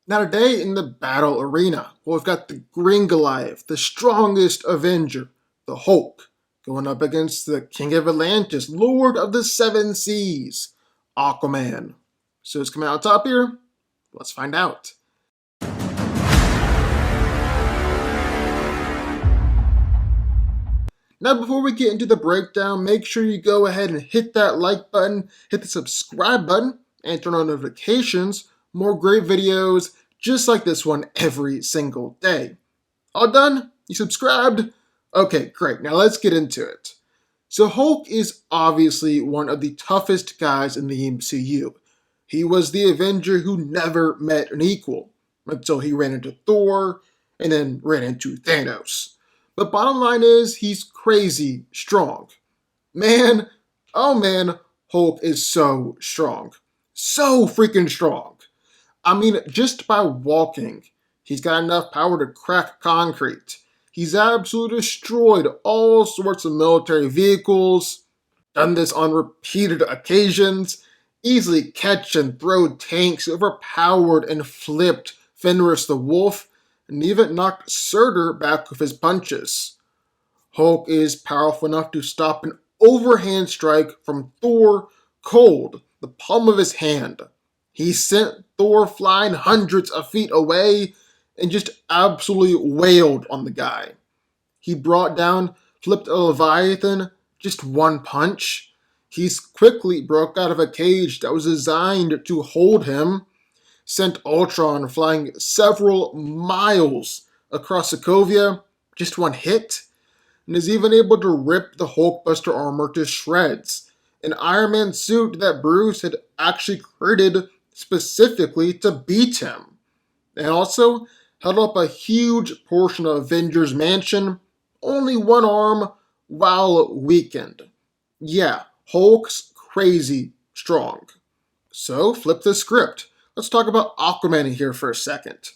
Now today in the battle arena, we've got the Green Goliath, the strongest Avenger, the Hulk, going up against the King of Atlantis, Lord of the Seven Seas, Aquaman. So who's coming out top here? Let's find out. Now before we get into the breakdown, make sure you go ahead and hit that like button, hit the subscribe button, and turn on notifications. More great videos just like this one every single day. All done? You subscribed? Okay, great. Now let's get into it. So Hulk is obviously one of the toughest guys in the MCU. He was the Avenger who never met an equal until he ran into Thor and then ran into Thanos. But bottom line is, he's crazy strong. Man, oh man, Hulk is so strong. So freaking strong. I mean, just by walking, he's got enough power to crack concrete. He's absolutely destroyed all sorts of military vehicles, done this on repeated occasions, easily catch and throw tanks, overpowered and flipped Fenris the Wolf, and even knocked Surtur back with his punches. Hulk is powerful enough to stop an overhand strike from Thor cold, the palm of his hand. He sent Thor flying hundreds of feet away and just absolutely wailed on the guy. He brought down, flipped a Leviathan, just one punch. He's quickly broke out of a cage that was designed to hold him, sent Ultron flying several miles across Sokovia, just one hit, and is even able to rip the Hulkbuster armor to shreds, an Iron Man suit that Bruce had actually created specifically to beat him, and also held up a huge portion of Avengers Mansion, only one arm, while weakened. Yeah, Hulk's crazy strong. So flip the script. Let's talk about Aquaman here for a second.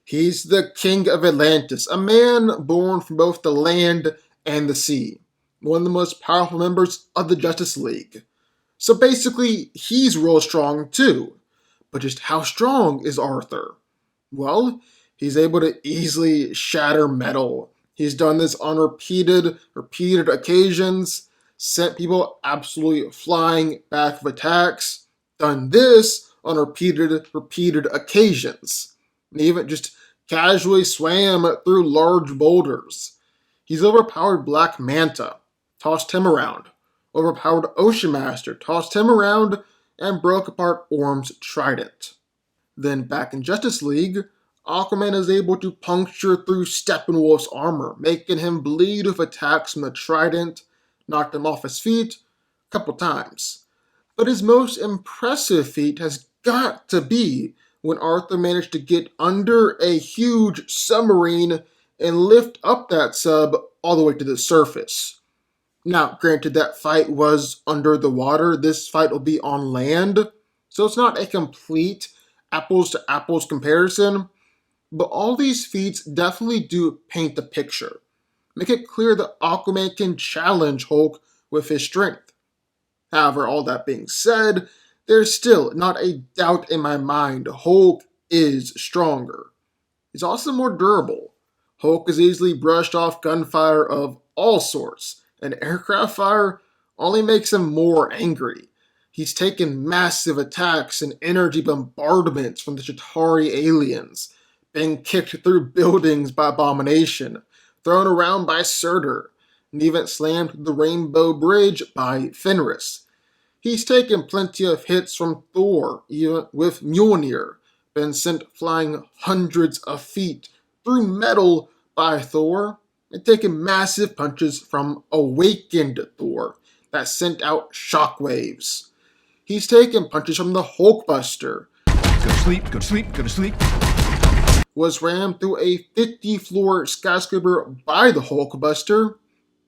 He's the King of Atlantis, a man born from both the land and the sea, one of the most powerful members of the Justice League. So basically, he's real strong too. But just how strong is Arthur? Well, he's able to easily shatter metal. He's done this on repeated occasions, sent people absolutely flying back with attacks, done this on repeated occasions, and even just casually swam through large boulders. He's overpowered Black Manta, tossed him around, overpowered Ocean Master, tossed him around, and broke apart Orm's trident. Then back in Justice League, Aquaman is able to puncture through Steppenwolf's armor, making him bleed with attacks from the trident, knocked him off his feet a couple times. But his most impressive feat has got to be when Arthur managed to get under a huge submarine and lift up that sub all the way to the surface. Now, granted, that fight was under the water. This fight will be on land, so it's not a complete apples to apples comparison, but all these feats definitely do paint the picture. Make it clear that Aquaman can challenge Hulk with his strength. However, all that being said, there's still not a doubt in my mind Hulk is stronger. He's also more durable. Hulk is easily brushed off gunfire of all sorts, and aircraft fire only makes him more angry. He's taken massive attacks and energy bombardments from the Chitauri aliens, being kicked through buildings by Abomination, thrown around by Surtur, and even slammed through the Rainbow Bridge by Fenris. He's taken plenty of hits from Thor, even with Mjolnir, been sent flying hundreds of feet through metal by Thor, and taken massive punches from Awakened Thor that sent out shockwaves. He's taken punches from the Hulkbuster. Go to sleep, go to sleep, go to sleep. Was rammed through a 50-floor skyscraper by the Hulkbuster,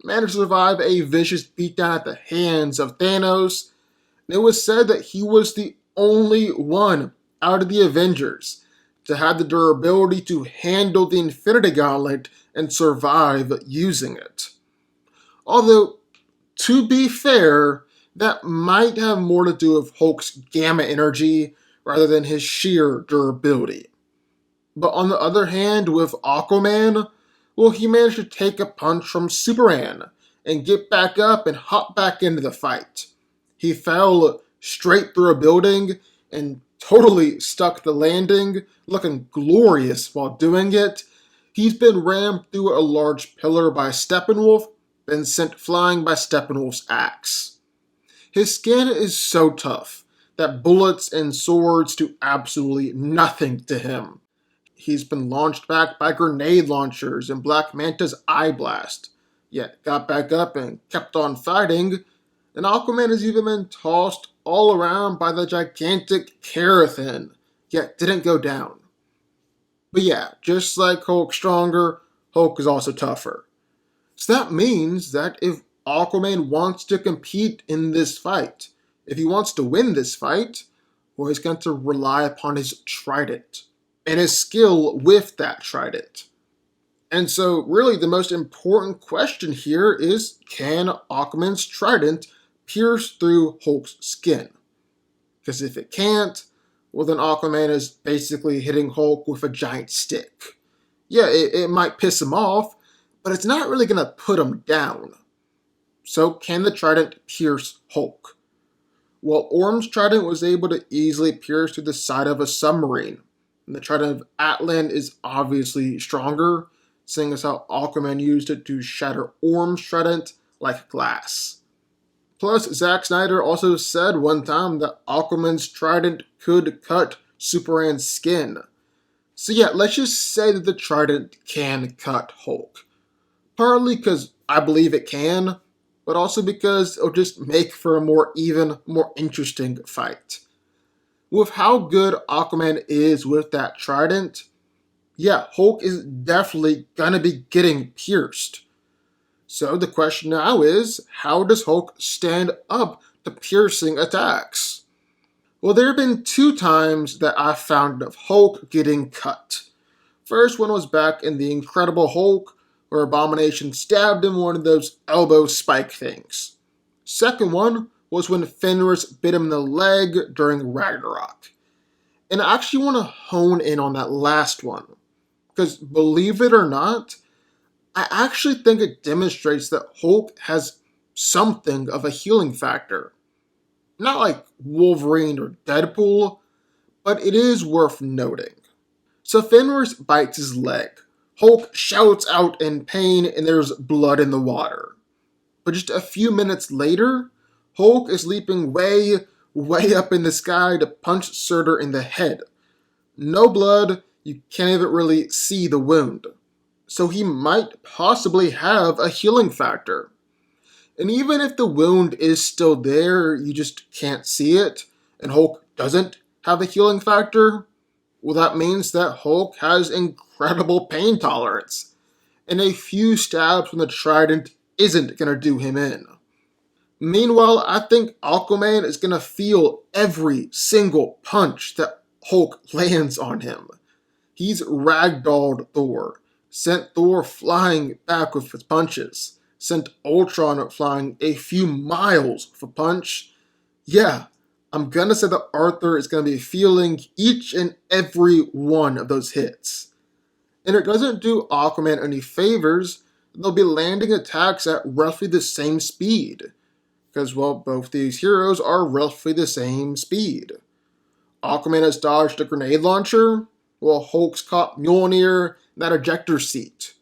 managed to survive a vicious beatdown at the hands of Thanos, and it was said that he was the only one out of the Avengers to have the durability to handle the Infinity Gauntlet and survive using it. Although, to be fair, that might have more to do with Hulk's gamma energy rather than his sheer durability. But on the other hand, with Aquaman, well, he managed to take a punch from Superman and get back up and hop back into the fight. He fell straight through a building and totally stuck the landing, looking glorious while doing it. He's been rammed through a large pillar by Steppenwolf, then sent flying by Steppenwolf's axe. His skin is so tough that bullets and swords do absolutely nothing to him. He's been launched back by grenade launchers and Black Manta's eye blast, yet got back up and kept on fighting, and Aquaman has even been tossed all around by the gigantic Karathin, yet didn't go down. But yeah, just like Hulk stronger, Hulk is also tougher. So that means that if Aquaman wants to compete in this fight, if he wants to win this fight, well, he's going to rely upon his trident and his skill with that trident. And so, really, the most important question here is, can Aquaman's trident pierce through Hulk's skin? Because if it can't, well, then Aquaman is basically hitting Hulk with a giant stick. Yeah, it might piss him off, but it's not really going to put him down. So, can the trident pierce Hulk? Well, Orm's trident was able to easily pierce through the side of a submarine, and the trident of Atlan is obviously stronger, seeing as how Aquaman used it to shatter Orm's trident like glass. Plus, Zack Snyder also said one time that Aquaman's trident could cut Superman's skin. So yeah, let's just say that the trident can cut Hulk. Partly because I believe it can, but also because it'll just make for a more even, more interesting fight. With how good Aquaman is with that trident, yeah, Hulk is definitely gonna be getting pierced. So the question now is, how does Hulk stand up to piercing attacks? Well, there have been 2 times that I found of Hulk getting cut. First one was back in The Incredible Hulk, where Abomination stabbed him one of those elbow spike things. Second one was when Fenris bit him in the leg during Ragnarok. And I actually want to hone in on that last one, because believe it or not, I actually think it demonstrates that Hulk has something of a healing factor. Not like Wolverine or Deadpool, but it is worth noting. So Fenris bites his leg. Hulk shouts out in pain and there's blood in the water. But just a few minutes later, Hulk is leaping way up in the sky to punch Surtur in the head. No blood, you can't even really see the wound. So he might possibly have a healing factor. And even if the wound is still there, you just can't see it, and Hulk doesn't have a healing factor, well, that means that Hulk has incredible pain tolerance, and a few stabs from the trident isn't going to do him in. Meanwhile, I think Aquaman is going to feel every single punch that Hulk lands on him. He's ragdolled Thor, sent Thor flying back with his punches, sent Ultron flying a few miles with a punch. Yeah, I'm gonna say that Arthur is gonna be feeling each and every one of those hits. And it doesn't do Aquaman any favors, they'll be landing attacks at roughly the same speed. Because, well, both these heroes are roughly the same speed. Aquaman has dodged a grenade launcher, while Hulk's caught Mjolnir in that ejector seat.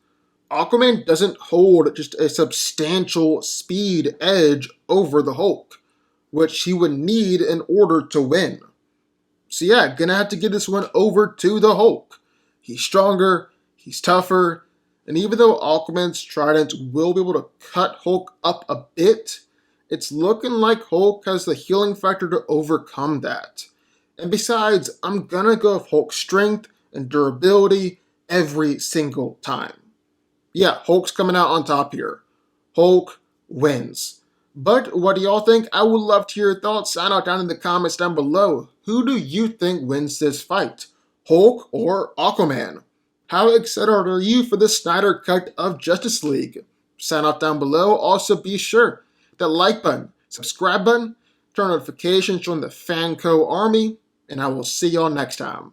Aquaman doesn't hold just a substantial speed edge over the Hulk, which he would need in order to win. So yeah, gonna have to give this one over to the Hulk. He's stronger, he's tougher, and even though Aquaman's trident will be able to cut Hulk up a bit, it's looking like Hulk has the healing factor to overcome that. And besides, I'm gonna go with Hulk's strength and durability every single time. Yeah, Hulk's coming out on top here. Hulk wins. But what do y'all think? I would love to hear your thoughts. Sign out down in the comments down below. Who do you think wins this fight? Hulk or Aquaman? How excited are you for the Snyder Cut of Justice League? Sign out down below. Also be sure that like button, subscribe button, turn notifications, join the Fanco army, and I will see y'all next time.